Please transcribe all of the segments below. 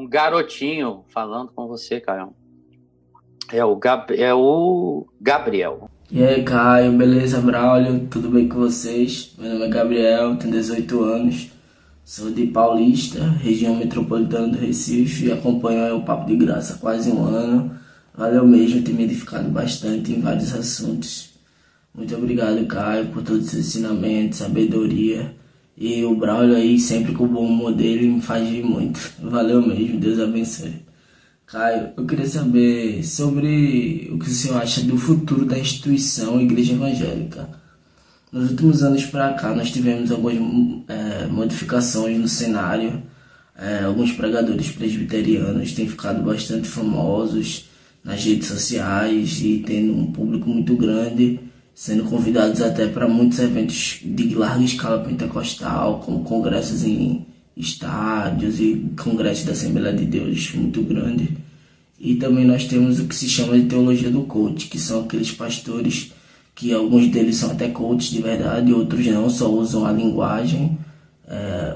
um garotinho falando com você, Caio. É o Gabriel. E aí, Caio, beleza, Braulio? Tudo bem com vocês? Meu nome é Gabriel, tenho 18 anos, sou de Paulista, região metropolitana do Recife, e acompanho aí o Papo de Graça há quase um ano. Valeu mesmo, tem me edificado bastante em vários assuntos. Muito obrigado, Caio, por todos os ensinamentos, sabedoria. E o Braulio aí, sempre com o bom humor dele, me faz rir muito. Valeu mesmo, Deus abençoe. Caio, eu queria saber sobre o que o senhor acha do futuro da instituição Igreja Evangélica. Nos últimos anos para cá, nós tivemos algumas modificações no cenário. Alguns pregadores presbiterianos têm ficado bastante famosos nas redes sociais e tendo um público muito grande, sendo convidados até para muitos eventos de larga escala pentecostal, como congressos em estádios e congressos da Assembleia de Deus muito grande. E também nós temos o que se chama de teologia do coach, que são aqueles pastores que alguns deles são até coaches de verdade, outros não, só usam a linguagem,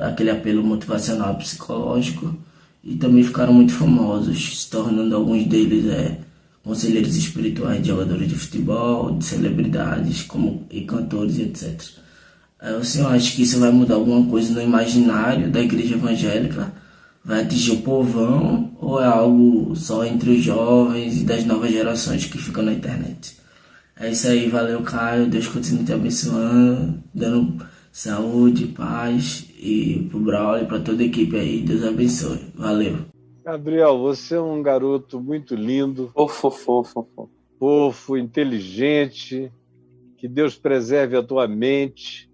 aquele apelo motivacional psicológico, e também ficaram muito famosos, se tornando alguns deles conselheiros espirituais de jogadores de futebol, de celebridades e cantores, etc. O senhor acha que isso vai mudar alguma coisa no imaginário da igreja evangélica? Vai atingir o povão ou é algo só entre os jovens e das novas gerações que ficam na internet? É isso aí, valeu, Caio. Deus continue te abençoando, dando saúde, paz e pro Braulio e pra toda a equipe aí. Deus abençoe. Valeu. Gabriel, você é um garoto muito lindo, fofo, inteligente, que Deus preserve a tua mente,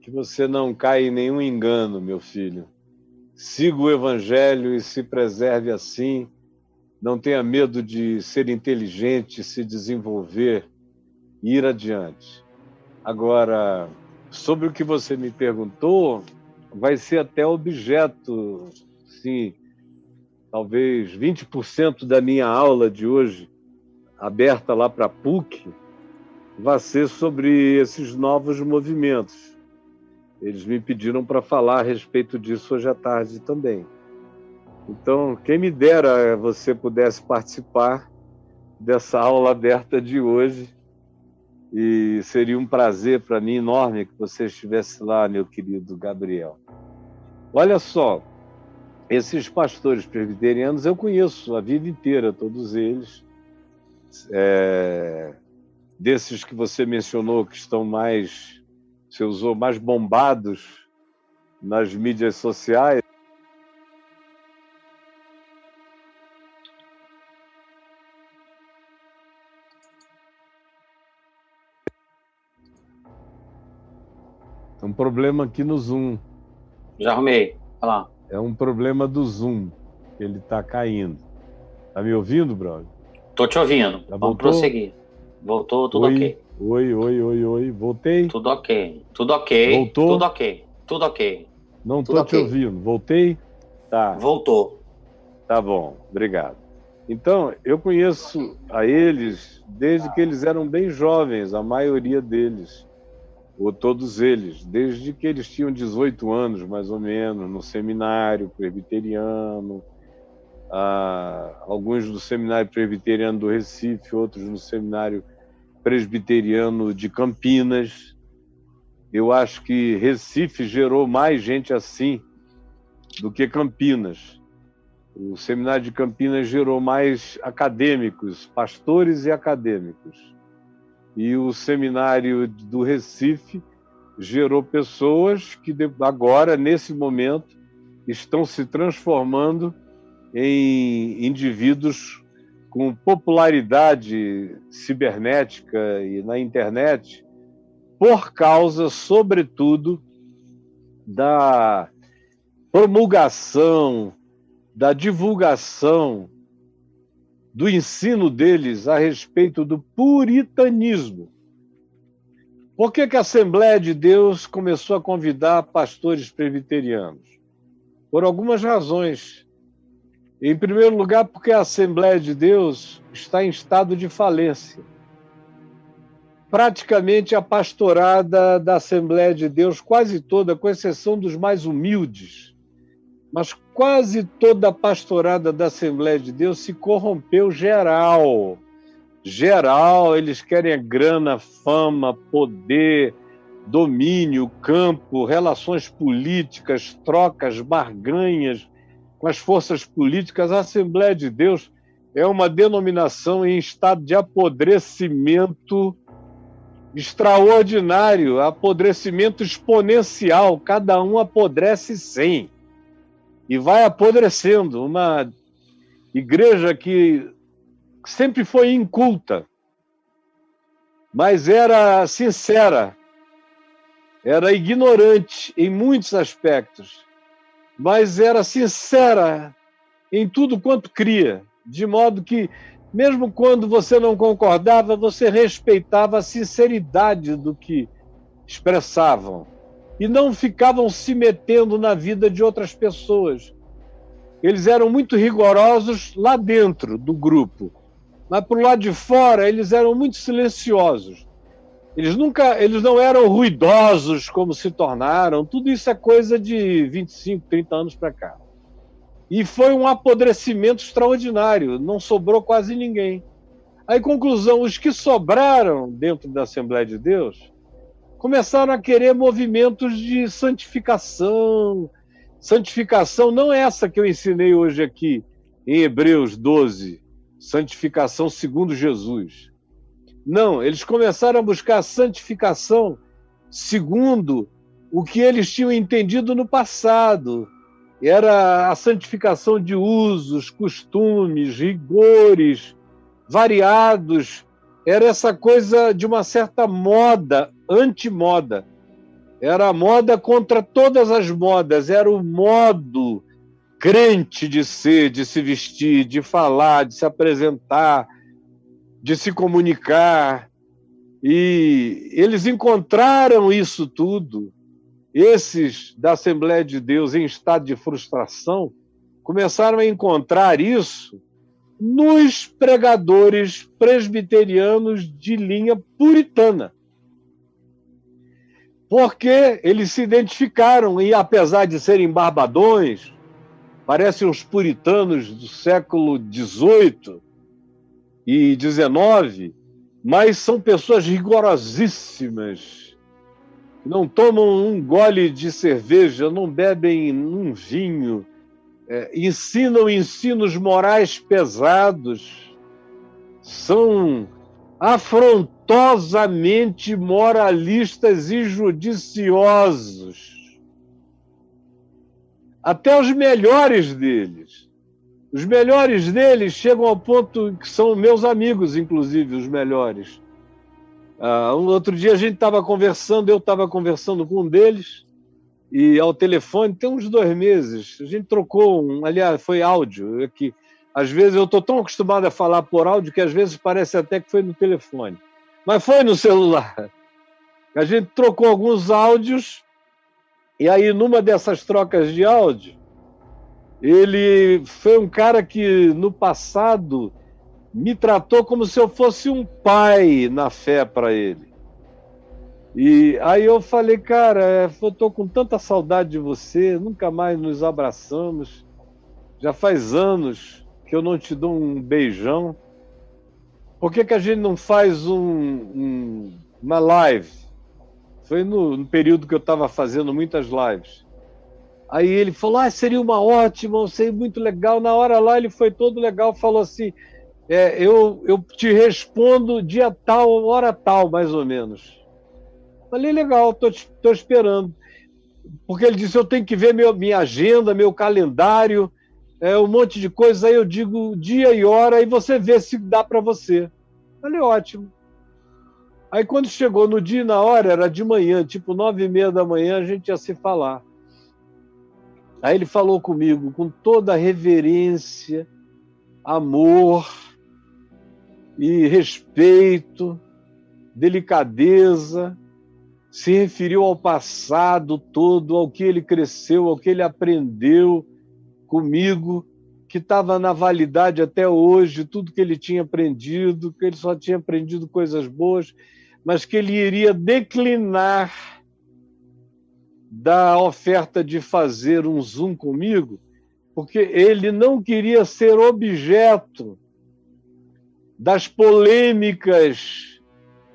que você não caia em nenhum engano, meu filho. Siga o Evangelho e se preserve assim. Não tenha medo de ser inteligente, se desenvolver e ir adiante. Agora, sobre o que você me perguntou, vai ser até objeto, sim, talvez 20% da minha aula de hoje, aberta lá para a PUC, vai ser sobre esses novos movimentos. Eles me pediram para falar a respeito disso hoje à tarde também. Então, quem me dera você pudesse participar dessa aula aberta de hoje, e seria um prazer para mim enorme que você estivesse lá, meu querido Gabriel. Olha só, esses pastores presbiterianos eu conheço a vida inteira, todos eles. Desses que você mencionou que estão mais, você usou, mais bombados nas mídias sociais. É um problema aqui no Zoom. Já arrumei. Olha lá. É um problema do Zoom. Ele está caindo. Tá me ouvindo, brother? Tô te ouvindo. Já Vamos voltou? prosseguir. Voltou, tudo ok. Oi. Voltei? Tudo ok. Tudo ok. Voltou? Tudo ok. Tudo ok. Não Tudo tô te ok. ouvindo. Voltei? Tá. Voltou. Tá bom. Obrigado. Então, eu conheço a eles desde que eles eram bem jovens, a maioria deles, ou todos eles, desde que eles tinham 18 anos, mais ou menos, no seminário presbiteriano, alguns do seminário presbiteriano do Recife, outros no seminário presbiteriano de Campinas. Eu acho que Recife gerou mais gente assim do que Campinas. O seminário de Campinas gerou mais acadêmicos, pastores e acadêmicos. E o seminário do Recife gerou pessoas que agora, nesse momento, estão se transformando em indivíduos com popularidade cibernética e na internet, por causa, sobretudo, da promulgação, da divulgação do ensino deles a respeito do puritanismo. Por que a Assembleia de Deus começou a convidar pastores presbiterianos? Por algumas razões. Em primeiro lugar, porque a Assembleia de Deus está em estado de falência. Praticamente a pastorada da Assembleia de Deus, quase toda, com exceção dos mais humildes, mas quase toda a pastorada da Assembleia de Deus se corrompeu geral. Geral, eles querem grana, fama, poder, domínio, campo, relações políticas, trocas, barganhas com as forças políticas. A Assembleia de Deus é uma denominação em estado de apodrecimento extraordinário, apodrecimento exponencial. Cada um apodrece 100 e vai apodrecendo. Uma igreja que sempre foi inculta, mas era sincera, era ignorante em muitos aspectos, mas era sincera em tudo quanto cria, de modo que, mesmo quando você não concordava, você respeitava a sinceridade do que expressavam e não ficavam se metendo na vida de outras pessoas. Eles eram muito rigorosos lá dentro do grupo, mas para o lado de fora eles eram muito silenciosos. Eles não eram ruidosos como se tornaram. Tudo isso é coisa de 25, 30 anos para cá. E foi um apodrecimento extraordinário, não sobrou quase ninguém. Aí, conclusão, os que sobraram dentro da Assembleia de Deus começaram a querer movimentos de santificação. Santificação não é essa que eu ensinei hoje aqui, em Hebreus 12, santificação segundo Jesus. Não, eles começaram a buscar a santificação segundo o que eles tinham entendido no passado. Era a santificação de usos, costumes, rigores variados. Era essa coisa de uma certa moda, antimoda. Era a moda contra todas as modas. Era o modo crente de ser, de se vestir, de falar, de se apresentar, de se comunicar. E eles encontraram isso tudo. Esses da Assembleia de Deus em estado de frustração começaram a encontrar isso nos pregadores presbiterianos de linha puritana. Porque eles se identificaram e, apesar de serem barbadões, parecem os puritanos do século XVIII e XIX, mas são pessoas rigorosíssimas, não tomam um gole de cerveja, não bebem um vinho, ensinam ensinos morais pesados, são afrontosamente moralistas e judiciosos. Até os melhores deles. Os melhores deles chegam ao ponto que são meus amigos, inclusive, os melhores. Um outro dia a gente estava conversando, eu estava conversando com um deles, e ao telefone, tem uns 2 meses, a gente trocou, aliás, foi áudio, que às vezes eu estou tão acostumado a falar por áudio que às vezes parece até que foi no telefone. Mas foi no celular. A gente trocou alguns áudios, e aí numa dessas trocas de áudio, ele foi um cara que no passado me tratou como se eu fosse um pai na fé para ele. E aí eu falei, cara, eu estou com tanta saudade de você, nunca mais nos abraçamos, já faz anos que eu não te dou um beijão. Por que a gente não faz uma live? Foi no período que eu estava fazendo muitas lives. Aí ele falou, seria uma ótima, seria muito legal. Na hora lá ele foi todo legal, falou assim, eu te respondo dia tal, hora tal, mais ou menos. Falei, legal, estou esperando. Porque ele disse, eu tenho que ver minha agenda, meu calendário, um monte de coisa. Aí eu digo dia e hora, e você vê se dá para você. Falei, ótimo. Aí quando chegou no dia e na hora, era de manhã, tipo 9h30 da manhã, a gente ia se falar. Aí ele falou comigo com toda reverência, amor e respeito, delicadeza, se referiu ao passado todo, ao que ele cresceu, ao que ele aprendeu comigo, que estava na validade até hoje, tudo que ele tinha aprendido, que ele só tinha aprendido coisas boas, mas que ele iria declinar da oferta de fazer um Zoom comigo, porque ele não queria ser objeto das polêmicas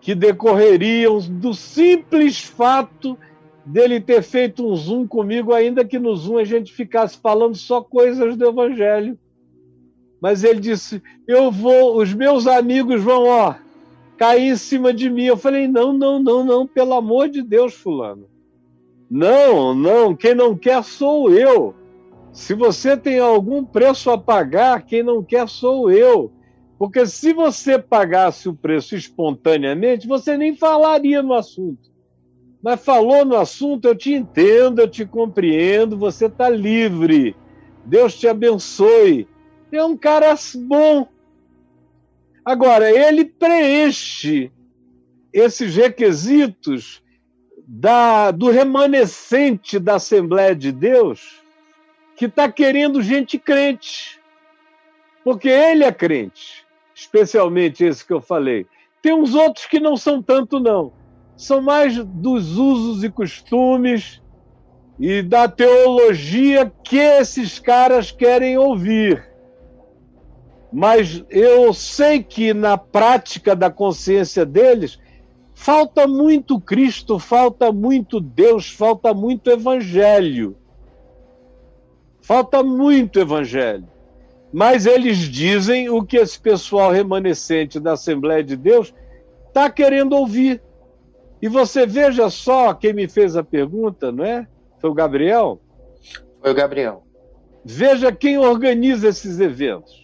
que decorreriam do simples fato dele ter feito um Zoom comigo, ainda que no Zoom a gente ficasse falando só coisas do Evangelho. Mas ele disse, os meus amigos vão, cair em cima de mim. Eu falei, não, pelo amor de Deus, fulano. Não, quem não quer sou eu. Se você tem algum preço a pagar, quem não quer sou eu. Porque se você pagasse o preço espontaneamente, você nem falaria no assunto. Mas falou no assunto, eu te entendo, eu te compreendo, você está livre. Deus te abençoe. É um cara bom. Agora, ele preenche esses requisitos do remanescente da Assembleia de Deus, que está querendo gente crente. Porque ele é crente, especialmente esse que eu falei. Tem uns outros que não são tanto, não. São mais dos usos e costumes e da teologia que esses caras querem ouvir. Mas eu sei que na prática da consciência deles falta muito Cristo, falta muito Deus, falta muito Evangelho. Falta muito Evangelho. Mas eles dizem o que esse pessoal remanescente da Assembleia de Deus está querendo ouvir. E você veja só quem me fez a pergunta, não é? Foi o Gabriel? Foi o Gabriel. Veja quem organiza esses eventos.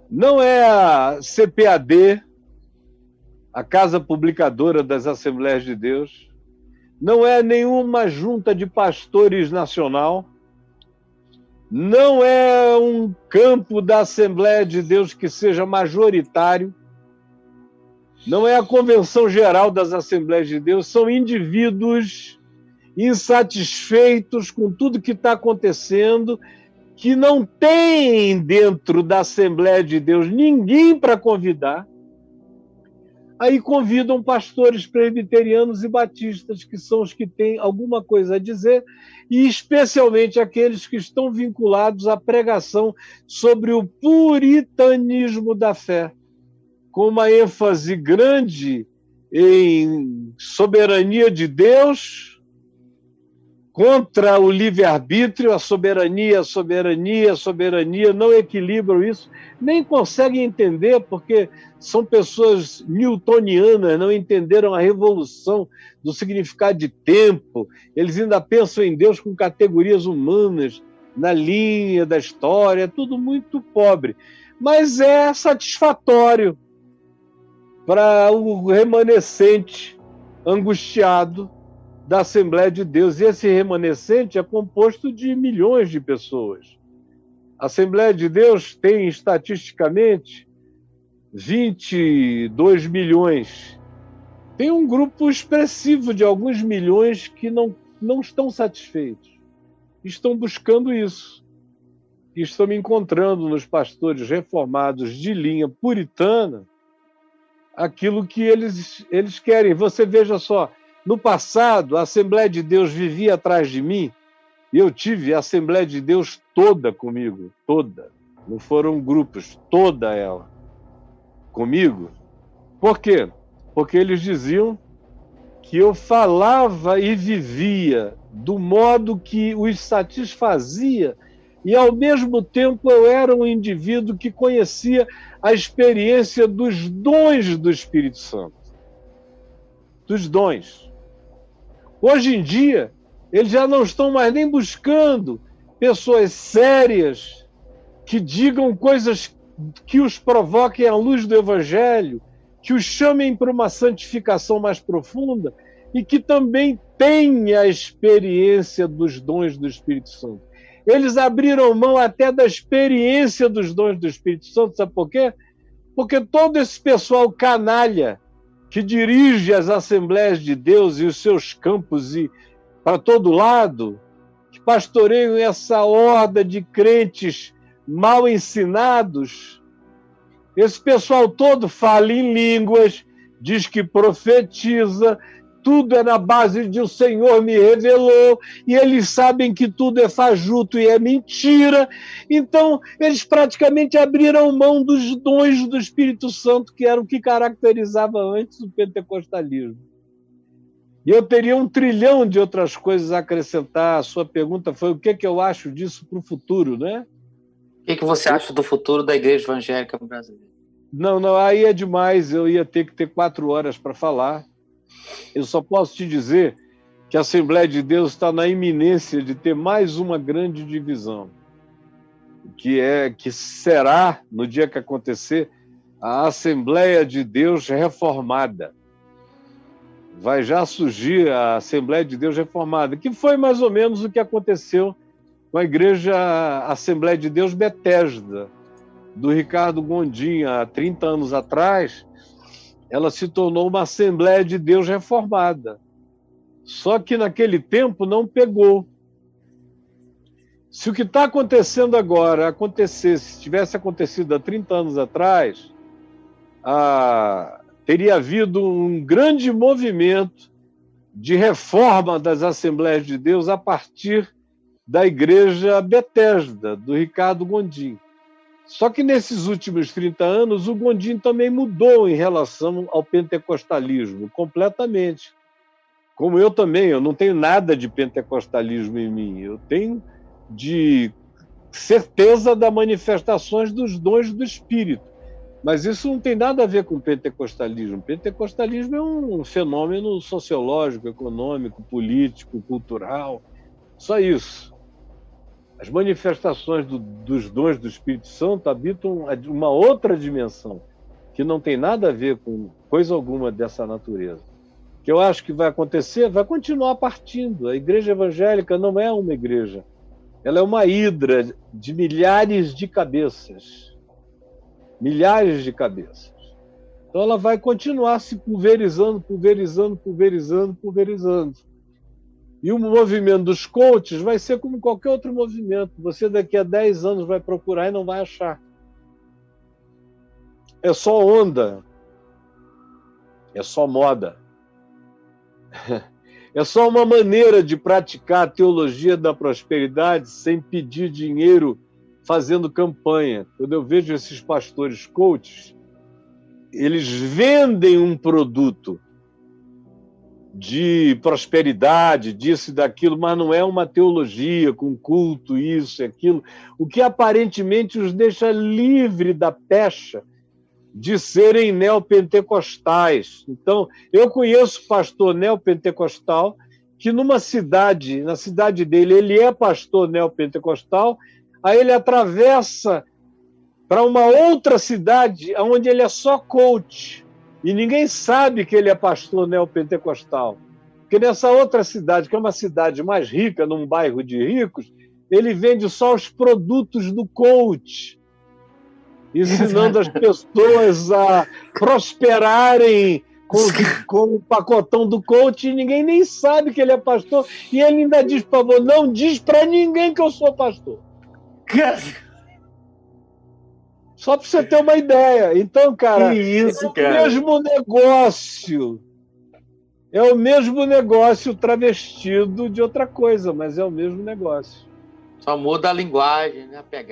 Não é a CPAD, a Casa Publicadora das Assembleias de Deus, não é nenhuma junta de pastores nacional, não é um campo da Assembleia de Deus que seja majoritário, não é a Convenção Geral das Assembleias de Deus, são indivíduos insatisfeitos com tudo que está acontecendo, que não tem dentro da Assembleia de Deus ninguém para convidar. Aí convidam pastores presbiterianos e batistas, que são os que têm alguma coisa a dizer, e especialmente aqueles que estão vinculados à pregação sobre o puritanismo da fé, com uma ênfase grande em soberania de Deus, contra o livre-arbítrio, a soberania, não equilibram isso, nem conseguem entender, porque são pessoas newtonianas, não entenderam a revolução do significado de tempo, eles ainda pensam em Deus com categorias humanas, na linha da história, tudo muito pobre. Mas é satisfatório para o remanescente angustiado da Assembleia de Deus. E esse remanescente é composto de milhões de pessoas. A Assembleia de Deus tem, estatisticamente, 22 milhões. Tem um grupo expressivo de alguns milhões que não estão satisfeitos. Estão buscando isso. E estão me encontrando nos pastores reformados de linha puritana aquilo que eles querem. Você veja só, no passado, a Assembleia de Deus vivia atrás de mim, e eu tive a Assembleia de Deus toda comigo, toda. Não foram grupos, toda ela comigo. Por quê? Porque eles diziam que eu falava e vivia do modo que os satisfazia, e ao mesmo tempo eu era um indivíduo que conhecia a experiência dos dons do Espírito Santo. Dos dons. Hoje em dia, eles já não estão mais nem buscando pessoas sérias que digam coisas que os provoquem à luz do Evangelho, que os chamem para uma santificação mais profunda e que também tenha a experiência dos dons do Espírito Santo. Eles abriram mão até da experiência dos dons do Espírito Santo, sabe por quê? Porque todo esse pessoal canalha que dirige as Assembleias de Deus e os seus campos e para todo lado, que pastoreiam essa horda de crentes mal ensinados, esse pessoal todo fala em línguas, diz que profetiza, tudo é na base de o Senhor me revelou, e eles sabem que tudo é fajuto e é mentira. Então, eles praticamente abriram mão dos dons do Espírito Santo, que era o que caracterizava antes o pentecostalismo. E eu teria 1 trilhão de outras coisas a acrescentar. A sua pergunta foi o que eu acho disso para o futuro, né? O que você acha do futuro da igreja evangélica brasileira? Não, aí é demais. Eu ia ter que ter 4 horas para falar. Eu só posso te dizer que a Assembleia de Deus está na iminência de ter mais uma grande divisão, que será, no dia que acontecer, a Assembleia de Deus reformada. Vai já surgir a Assembleia de Deus reformada, que foi mais ou menos o que aconteceu com a Igreja Assembleia de Deus Betesda, do Ricardo Gondim, há 30 anos atrás. Ela se tornou uma Assembleia de Deus reformada. Só que naquele tempo não pegou. Se o que está acontecendo agora acontecesse, se tivesse acontecido há 30 anos atrás, teria havido um grande movimento de reforma das Assembleias de Deus a partir da Igreja Betesda, do Ricardo Gondim. Só que nesses últimos 30 anos, o Gondim também mudou em relação ao pentecostalismo, completamente. Como eu também, eu não tenho nada de pentecostalismo em mim, eu tenho de certeza das manifestações dos dons do Espírito. Mas isso não tem nada a ver com pentecostalismo. Pentecostalismo é um fenômeno sociológico, econômico, político, cultural, só isso. As manifestações dos dons do Espírito Santo habitam uma outra dimensão, que não tem nada a ver com coisa alguma dessa natureza. O que eu acho que vai acontecer, vai continuar partindo. A igreja evangélica não é uma igreja. Ela é uma hidra de milhares de cabeças. Milhares de cabeças. Então ela vai continuar se pulverizando, pulverizando, pulverizando, pulverizando. E o movimento dos coaches vai ser como qualquer outro movimento. Você daqui a 10 anos vai procurar e não vai achar. É só onda. É só moda. É só uma maneira de praticar a teologia da prosperidade sem pedir dinheiro fazendo campanha. Quando eu vejo esses pastores coaches, eles vendem um produto de prosperidade, disso e daquilo, mas não é uma teologia com culto, isso e aquilo, o que aparentemente os deixa livre da pecha de serem neopentecostais. Então, eu conheço pastor neopentecostal que numa cidade, na cidade dele, ele é pastor neopentecostal, aí ele atravessa para uma outra cidade onde ele é só coach. E ninguém sabe que ele é pastor neopentecostal. Porque nessa outra cidade, que é uma cidade mais rica, num bairro de ricos, ele vende só os produtos do coach, ensinando as pessoas a prosperarem com o pacotão do coach, e ninguém nem sabe que ele é pastor. E ele ainda diz, por favor, não diz para ninguém que eu sou pastor. Só para você ter uma ideia. Então, cara, cara? O mesmo negócio. É o mesmo negócio travestido de outra coisa, mas é o mesmo negócio. Só muda a linguagem, né? A pegada.